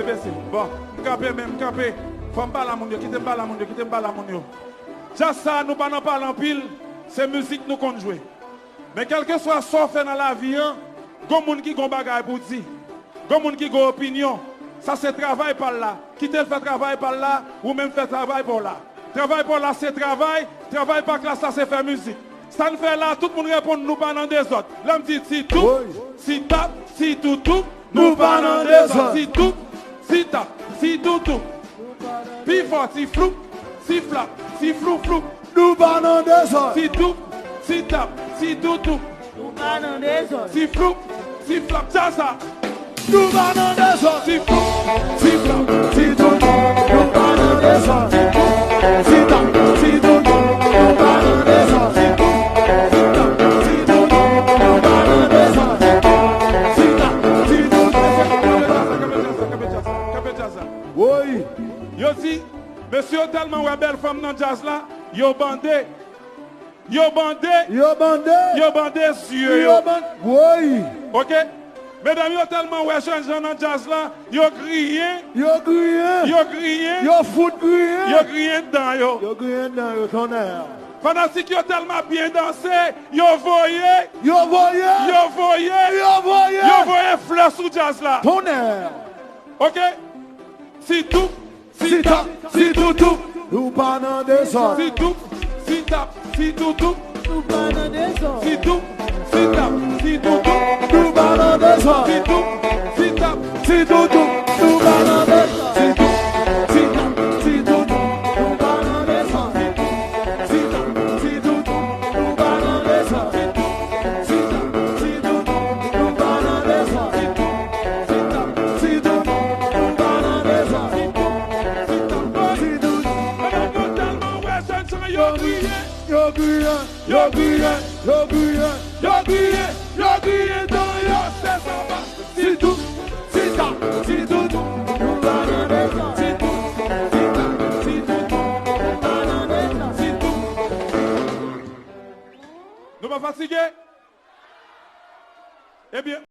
Baissez. Bon, campé même, campé. Faut me parler à mon Dieu, quittez me parler à mon Dieu, quittez me parler à mon Dieu. Just ça, nous ne parlons pas en pile, c'est musique nous qu'on joue. Mais quel que soit ce qu'on fait dans la vie, il y a des gens qui ont des choses pour dire. Il y a des gens qui ont des opinions. Ça, c'est travail par là. Quittez le fait travail par là, ou même fait travail par là. Travail par là, c'est travail. Travail par là, ça, c'est faire musique. Ça nous fait là, tout le monde répond, nous parlons des autres. Là, me dit, si tout, si tape, si tout, nous parlons des autres. Si tout, si tape, si tout, puis fort, si flou, si flap, si flou, nous parlons des autres. Si tout, si tape, si tout, nous parlons des autres. Si flou, si flap, ça. Nous parlons des autres. Si flou, si flap, si tout, nous parlons des autres. Si tape, si tout, nous parlons des autres. Si tout, si tape, si tout, nous parlons des autres. Si tape, si tout, oui. Yo si, monsieur tellement ouais belle femme dans jazz là, yo bandé. Yo bandé sur yo. Oui. OK? Mesdames, yo tellement ouais jeune dans jazz là, yo crié. Yo fout crié. Yo crié dedans yo. Yo crié dedans yo tonnerre. Pendant que yo tellement bien dansé, yo voyé fleur sous jazz là. Tonnerre. OK? Si tout, si tape, si tout, nous parlons des autres. Si tout, si tape, si tout, nous parlons des autres. Si tout, si tape, si tout, nous parlons des autres. Si tout, si tape, si tout, nous parlons des autres. Si tout, si tape, si tout, nous parlons des autres. Si tape, si tout, nous parlons des autres. Si tape, si tout, nous parlons des autres. Si tape, si tout, nous parlons des autres. Yo crié dans yo, c'est ça. Si tout, si tape, si tout, nous parlons des autres. Si tout, si tape, si tout, nous parlons des autres. Si tout. Nous pas fatigués? Eh bien.